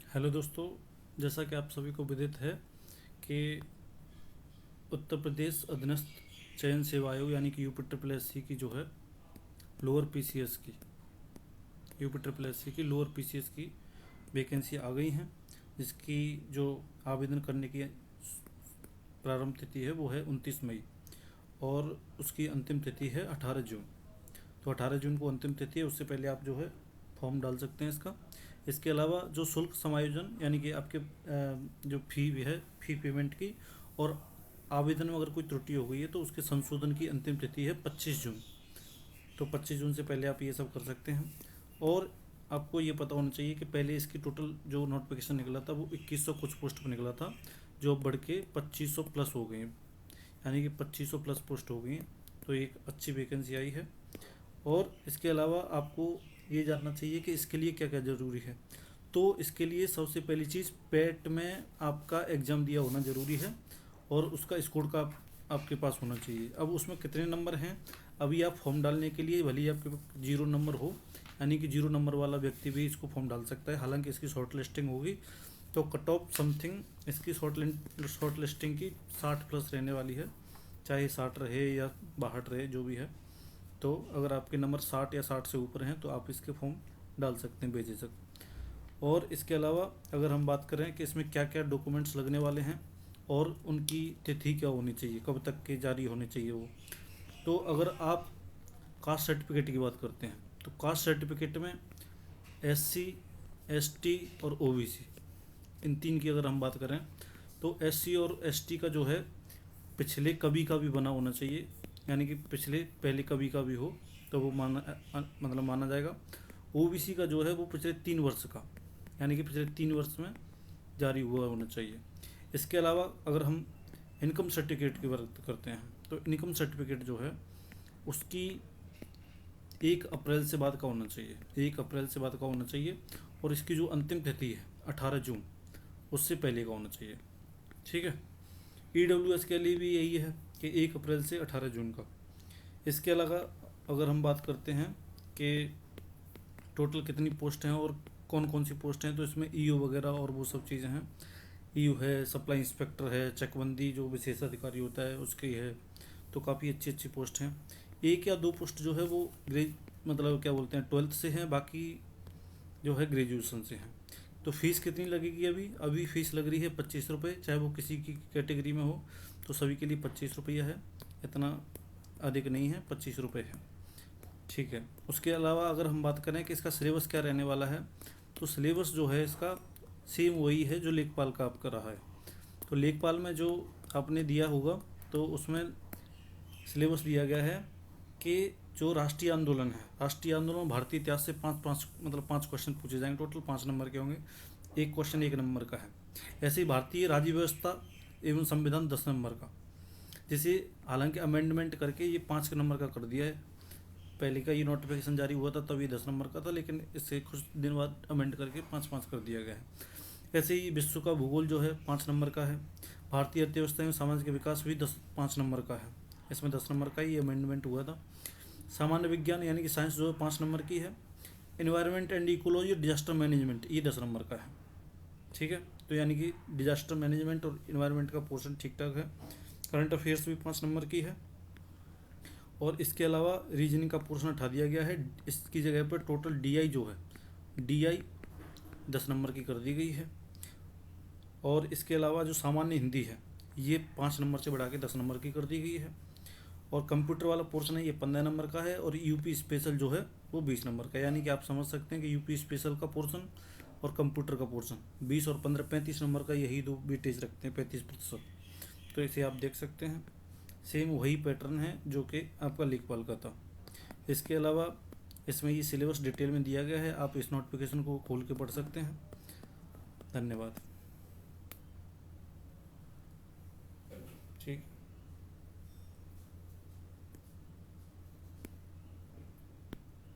Hello दोस्तों, जैसा कि आप सभी को विदित है कि उत्तर प्रदेश अधीनस्थ चयन सेवा आयोग यानी कि यूपी की जो है लोअर पीसीएस की यूपी लोअर पीसीएस की वैकेंसी आ गई हैं, जिसकी जो आवेदन करने की प्रारंभ तिथि है वो है 29 मई और उसकी अंतिम तिथि है 18 जून। तो 18 जून को अंतिम तिथि है, उससे पहले आप जो है फॉर्म डाल सकते हैं इसका। इसके अलावा जो शुल्क समायोजन यानी कि आपके जो फी भी है, फी पेमेंट की और आवेदन में अगर कोई त्रुटि हो गई है तो उसके संशोधन की अंतिम तिथि है 25 जून। तो 25 जून से पहले आप ये सब कर सकते हैं। और आपको ये पता होना चाहिए कि पहले इसकी टोटल जो नोटिफिकेशन निकला था वो 2100 कुछ पोस्ट पर निकला था, जो अब बढ़ के 2500 प्लस हो गई हैं, यानी कि 2500 प्लस पोस्ट हो गई हैं। तो एक अच्छी वैकेंसी आई है। और इसके अलावा आपको ये जानना चाहिए कि इसके लिए क्या क्या ज़रूरी है। तो इसके लिए सबसे पहली चीज़, पेट में आपका एग्ज़ाम दिया होना ज़रूरी है और उसका स्कोर का आपके पास होना चाहिए। अब उसमें कितने नंबर हैं, अभी आप फॉर्म डालने के लिए भले ही आपके 0 नंबर हो, यानी कि 0 नंबर वाला व्यक्ति भी इसको फॉर्म डाल सकता है। हालांकि इसकी शॉर्ट लिस्टिंग होगी तो कट ऑफ समथिंग इसकी शॉर्ट लिस्टिंग की 60 प्लस रहने वाली है, चाहे 60 रहे या 62 रहे, जो भी है। तो अगर आपके नंबर 60 या 60 से ऊपर हैं तो आप इसके फॉर्म डाल सकते हैं बेझिझक। और इसके अलावा अगर हम बात करें कि इसमें क्या क्या डॉक्यूमेंट्स लगने वाले हैं और उनकी तिथि क्या होनी चाहिए, कब तक के जारी होने चाहिए वो, तो अगर आप कास्ट सर्टिफिकेट की बात करते हैं तो कास्ट सर्टिफिकेट में SC ST और OBC, इन तीन की अगर हम बात करें तो SC और ST का जो है पिछले कभी का भी बना होना चाहिए, यानी कि पहले कभी का भी हो तो वो माना जाएगा। OBC का जो है वो पिछले 3 वर्ष का, यानी कि पिछले 3 वर्ष में जारी हुआ होना चाहिए। इसके अलावा अगर हम इनकम सर्टिफिकेट की बात करते हैं तो इनकम सर्टिफिकेट जो है उसकी 1 अप्रैल से बाद का होना चाहिए, 1 अप्रैल से बाद का होना चाहिए। और इसकी जो अंतिम तिथि है 18 जून, उससे पहले का होना चाहिए। ठीक है। EWS के लिए भी यही है कि 1 अप्रैल से 18 जून का। इसके अलावा अगर हम बात करते हैं कि टोटल कितनी पोस्ट हैं और कौन कौन सी पोस्ट हैं, तो इसमें EO वगैरह और वो सब चीज़ें हैं। EO है, सप्लाई इंस्पेक्टर है, चकबंदी जो विशेष अधिकारी होता है उसकी है। तो काफ़ी अच्छी अच्छी पोस्ट हैं। 1 या 2 पोस्ट जो है वो मतलब क्या बोलते हैं 12th से हैं, बाकी जो है ग्रेजुएशन से हैं। तो फीस कितनी लगेगी, अभी फ़ीस लग रही है 25 रुपये, चाहे वो किसी की कैटेगरी में हो तो सभी के लिए 25 रुपया है, इतना अधिक नहीं है, 25 रुपये है। ठीक है। उसके अलावा अगर हम बात करें कि इसका सिलेबस क्या रहने वाला है, तो सिलेबस जो है इसका सेम वही है जो लेखपाल का आपका रहा है। तो लेखपाल में जो आपने दिया होगा तो उसमें सिलेबस दिया गया है कि जो राष्ट्रीय आंदोलन भारतीय इतिहास से पाँच क्वेश्चन पूछे जाएंगे, टोटल 5 नंबर के होंगे, एक क्वेश्चन 1 नंबर का है। ऐसे ही भारतीय राज्य व्यवस्था एवं संविधान 10 नंबर का, जिसे हालांकि अमेंडमेंट करके ये 5 नंबर का कर दिया है। पहले का ये नोटिफिकेशन जारी हुआ था तब ये 10 नंबर का था, लेकिन इससे कुछ दिन बाद अमेंड करके 5-5 कर दिया गया है। ऐसे ही विश्व का भूगोल जो है 5 नंबर का है। भारतीय अर्थव्यवस्था एवं सामाजिक विकास भी 5 नंबर का है, इसमें 10 नंबर का ही अमेंडमेंट हुआ था। सामान्य विज्ञान यानी कि साइंस जो है 5 नंबर की है। Environment and ecology, disaster management, ये 10 नंबर का है। ठीक है। तो यानी कि डिजास्टर मैनेजमेंट और इन्वायरमेंट का पोर्शन ठीक ठाक है। करंट अफेयर्स भी 5 नंबर की है। और इसके अलावा रीजनिंग का पोर्शन हटा दिया गया है, इसकी जगह पर टोटल DI जो है DI 10 नंबर की कर दी गई है। और इसके अलावा जो सामान्य हिंदी है ये 5 नंबर से बढ़ा के 10 नंबर की कर दी गई है। और कंप्यूटर वाला पोर्शन है ये 15 नंबर का है। और यूपी स्पेशल जो है वो 20 नंबर का, यानी कि आप समझ सकते हैं कि यूपी स्पेशल का पोर्शन और कंप्यूटर का पोर्शन 20 और 15 35 नंबर का, यही दो वेटेज रखते हैं, 35%। तो इसे आप देख सकते हैं, सेम वही पैटर्न है जो कि आपका लेखपाल का था। इसके अलावा इसमें ये सिलेबस डिटेल में दिया गया है, आप इस नोटिफिकेशन को खोल के पढ़ सकते हैं। धन्यवाद।